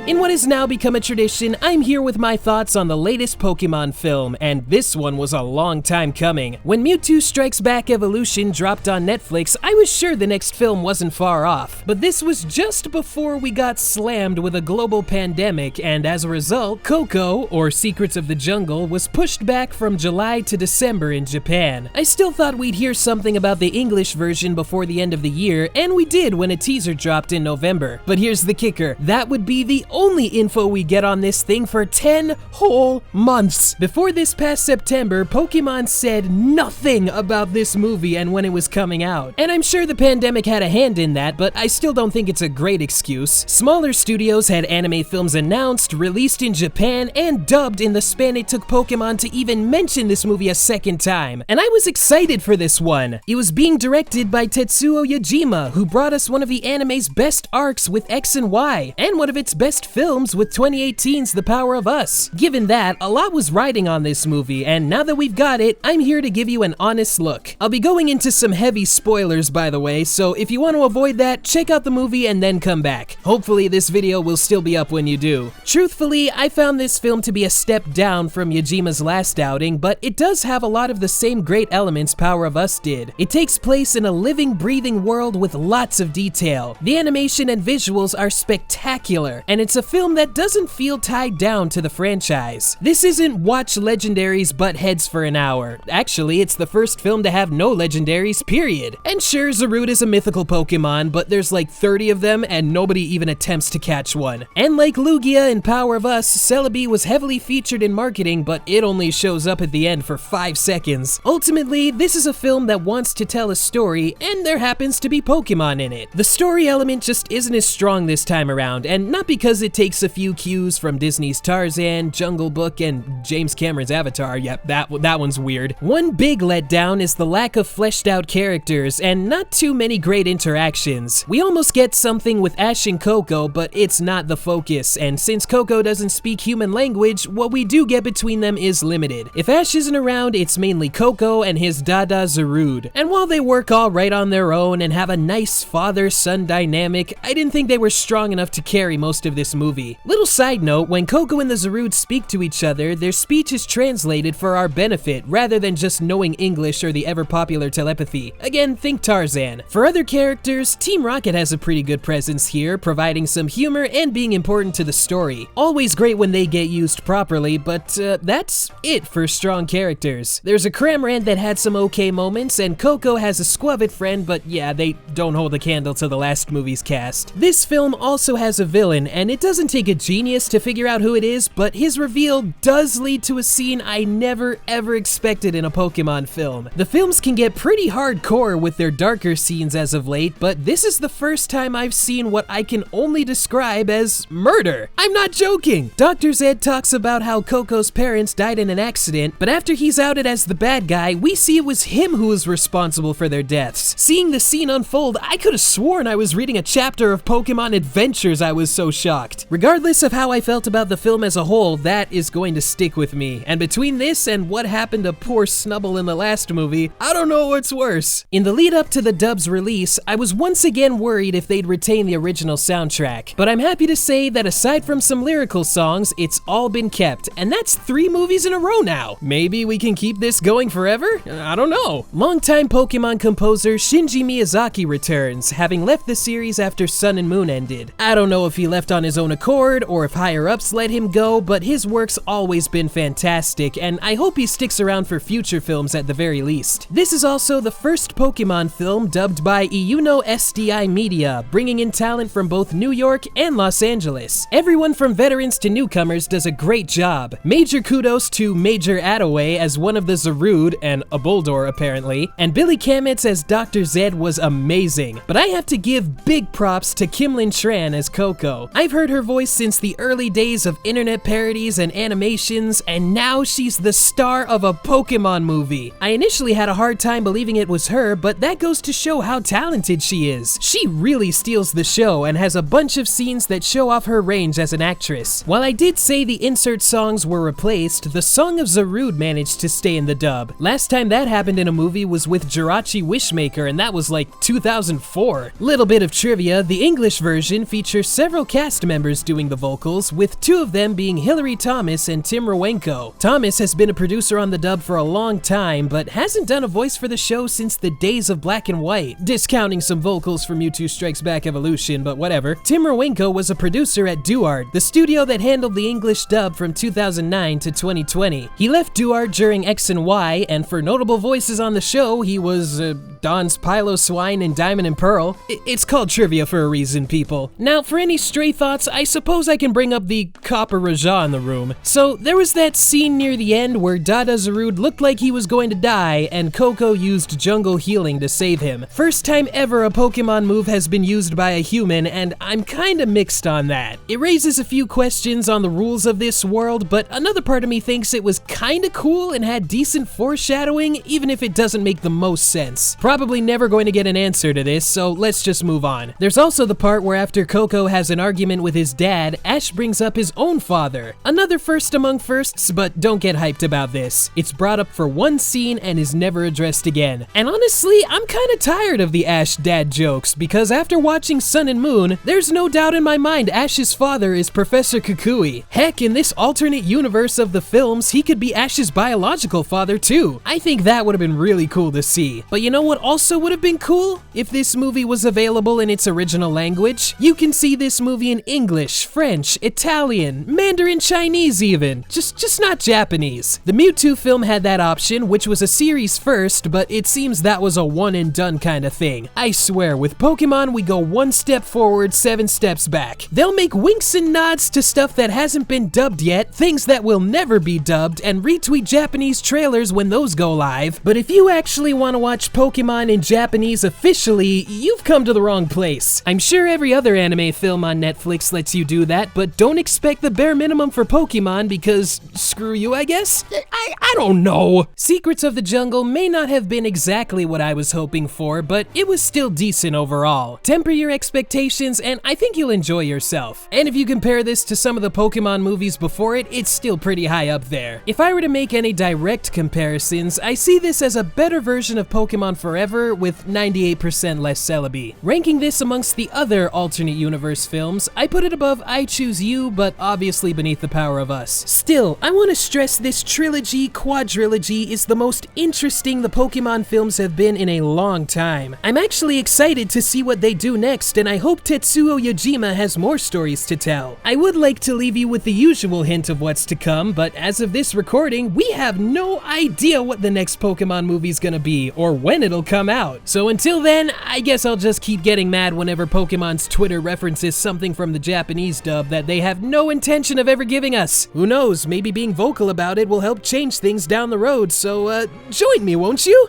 In what has now become a tradition, I'm here with my thoughts on the latest Pokémon film, and this one was a long time coming. When Mewtwo Strikes Back Evolution dropped on Netflix, I was sure the next film wasn't far off, but this was just before we got slammed with a global pandemic, and as a result, Coco, or Secrets of the Jungle, was pushed back from July to December in Japan. I still thought we'd hear something about the English version before the end of the year, and we did when a teaser dropped in November. But here's the kicker, that would be the only info we get on this thing for 10 whole months. Before this past September, Pokémon said nothing about this movie and when it was coming out. And I'm sure the pandemic had a hand in that, but I still don't think it's a great excuse. Smaller studios had anime films announced, released in Japan, and dubbed in the span it took Pokémon to even mention this movie a second time. And I was excited for this one. It was being directed by Tetsuo Yajima, who brought us one of the anime's best arcs with X and Y, and one of its best films with 2018's The Power of Us. Given that, a lot was riding on this movie, and now that we've got it, I'm here to give you an honest look. I'll be going into some heavy spoilers, by the way, so if you want to avoid that, check out the movie and then come back. Hopefully this video will still be up when you do. Truthfully, I found this film to be a step down from Yajima's last outing, but it does have a lot of the same great elements Power of Us did. It takes place in a living, breathing world with lots of detail. The animation and visuals are spectacular, and it's a film that doesn't feel tied down to the franchise. This isn't watch legendaries butt heads for an hour. Actually, it's the first film to have no legendaries, period. And sure, Zarude is a mythical Pokemon, but there's like 30 of them and nobody even attempts to catch one. And like Lugia in Power of Us, Celebi was heavily featured in marketing, but it only shows up at the end for 5 seconds. Ultimately, this is a film that wants to tell a story, and there happens to be Pokemon in it. The story element just isn't as strong this time around, and not because it takes a few cues from Disney's Tarzan, Jungle Book, and James Cameron's Avatar. Yep, that one's weird. One big letdown is the lack of fleshed out characters, and not too many great interactions. We almost get something with Ash and Coco, but it's not the focus, and since Coco doesn't speak human language, what we do get between them is limited. If Ash isn't around, it's mainly Coco and his dada Zarude. And while they work all right on their own and have a nice father-son dynamic, I didn't think they were strong enough to carry most of this movie. Little side note, when Coco and the Zarude speak to each other, their speech is translated for our benefit rather than just knowing English or the ever-popular telepathy. Again, think Tarzan. For other characters, Team Rocket has a pretty good presence here, providing some humor and being important to the story. Always great when they get used properly, but that's it for strong characters. There's a Cramorant that had some okay moments, and Coco has a Squavit friend, but yeah, they don't hold a candle to the last movie's cast. This film also has a villain, and it doesn't take a genius to figure out who it is, but his reveal does lead to a scene I never ever expected in a Pokemon film. The films can get pretty hardcore with their darker scenes as of late, but this is the first time I've seen what I can only describe as murder. I'm not joking! Dr. Zed talks about how Coco's parents died in an accident, but after he's outed as the bad guy, we see it was him who was responsible for their deaths. Seeing the scene unfold, I could have sworn I was reading a chapter of Pokemon Adventures. I was so shocked. Regardless of how I felt about the film as a whole, that is going to stick with me. And between this and what happened to poor Snubble in the last movie, I don't know what's worse. In the lead up to the dub's release, I was once again worried if they'd retain the original soundtrack. But I'm happy to say that aside from some lyrical songs, it's all been kept. And that's 3 movies in a row now. Maybe we can keep this going forever? I don't know. Longtime Pokemon composer Shinji Miyazaki returns, having left the series after Sun and Moon ended. I don't know if he left on his own accord or if higher-ups let him go, but his work's always been fantastic, and I hope he sticks around for future films at the very least. This is also the first Pokemon film dubbed by Iuno SDI Media, bringing in talent from both New York and Los Angeles. Everyone from veterans to newcomers does a great job. Major kudos to Major Attaway as one of the Zarude, and a Boldor apparently, and Billy Kametz as Dr. Zed was amazing. But I have to give big props to Kimlin Tran as Coco. I've heard her voice since the early days of internet parodies and animations, and now she's the star of a Pokemon movie. I initially had a hard time believing it was her, but that goes to show how talented she is. She really steals the show and has a bunch of scenes that show off her range as an actress. While I did say the insert songs were replaced, the Song of Zarude managed to stay in the dub. Last time that happened in a movie was with Jirachi Wishmaker, and that was like 2004. Little bit of trivia, the English version features several cast members members doing the vocals, with 2 of them being Hilary Thomas and Tim Rowenko. Thomas has been a producer on the dub for a long time, but hasn't done a voice for the show since the days of Black and White, discounting some vocals from Mewtwo Strikes Back Evolution, but whatever. Tim Rowenko was a producer at Duart, the studio that handled the English dub from 2009 to 2020. He left Duart during X and Y, and for notable voices on the show, he was Don's Piloswine in Diamond and Pearl. It's called trivia for a reason, people. Now, for any stray thoughts, I suppose I can bring up the Copper Raja in the room. So, there was that scene near the end where Dada Zarude looked like he was going to die, and Coco used jungle healing to save him. First time ever a Pokemon move has been used by a human, and I'm kinda mixed on that. It raises a few questions on the rules of this world, but another part of me thinks it was kinda cool and had decent foreshadowing, even if it doesn't make the most sense. Probably never going to get an answer to this, so let's just move on. There's also the part where after Coco has an argument with his dad, Ash brings up his own father. Another first among firsts, but don't get hyped about this. It's brought up for one scene and is never addressed again. And honestly, I'm kinda tired of the Ash dad jokes, because after watching Sun and Moon, there's no doubt in my mind Ash's father is Professor Kukui. Heck, in this alternate universe of the films, he could be Ash's biological father too. I think that would have been really cool to see. But you know what also would have been cool? If this movie was available in its original language. You can see this movie in English, French, Italian, Mandarin Chinese even. Just not Japanese. The Mewtwo film had that option, which was a series first, but it seems that was a one and done kind of thing. I swear, with Pokemon, we go 1 step forward, 7 steps back. They'll make winks and nods to stuff that hasn't been dubbed yet, things that will never be dubbed, and retweet Japanese trailers when those go live. But if you actually want to watch Pokemon in Japanese officially, you've come to the wrong place. I'm sure every other anime film on Netflix lets you do that, but don't expect the bare minimum for Pokemon because screw you, I guess? I don't know. Secrets of the Jungle may not have been exactly what I was hoping for, but it was still decent overall. Temper your expectations and I think you'll enjoy yourself. And if you compare this to some of the Pokemon movies before it, it's still pretty high up there. If I were to make any direct comparisons, I see this as a better version of Pokemon Forever with 98% less Celebi. Ranking this amongst the other alternate universe films, I put it above I Choose You, but obviously beneath The Power of Us. Still, I want to stress this trilogy, quadrilogy, is the most interesting the Pokemon films have been in a long time. I'm actually excited to see what they do next, and I hope Tetsuo Yajima has more stories to tell. I would like to leave you with the usual hint of what's to come, but as of this recording, we have no idea what the next Pokemon movie's gonna be, or when it'll come out. So until then, I guess I'll just keep getting mad whenever Pokemon's Twitter references something from the Japanese dub that they have no intention of ever giving us. Who knows, maybe being vocal about it will help change things down the road, so join me, won't you?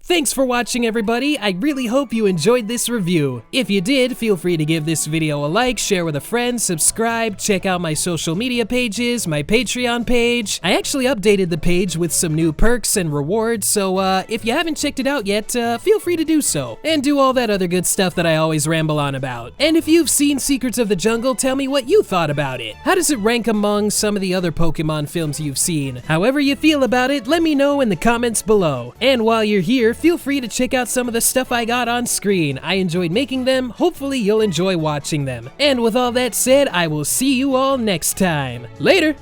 Thanks for watching, everybody. I really hope you enjoyed this review. If you did, feel free to give this video a like, share with a friend, subscribe, check out my social media pages, my Patreon page. I actually updated the page with some new perks and rewards, so if you haven't checked it out yet, feel free to do so. And do all that other good stuff that I always ramble on about. And if you've seen Secrets of the Jungle, tell me what you thought about it. How does it rank among some of the other Pokemon films you've seen? However you feel about it, let me know in the comments below. And while you're here, feel free to check out some of the stuff I got on screen. I enjoyed making them, hopefully you'll enjoy watching them. And with all that said, I will see you all next time. Later!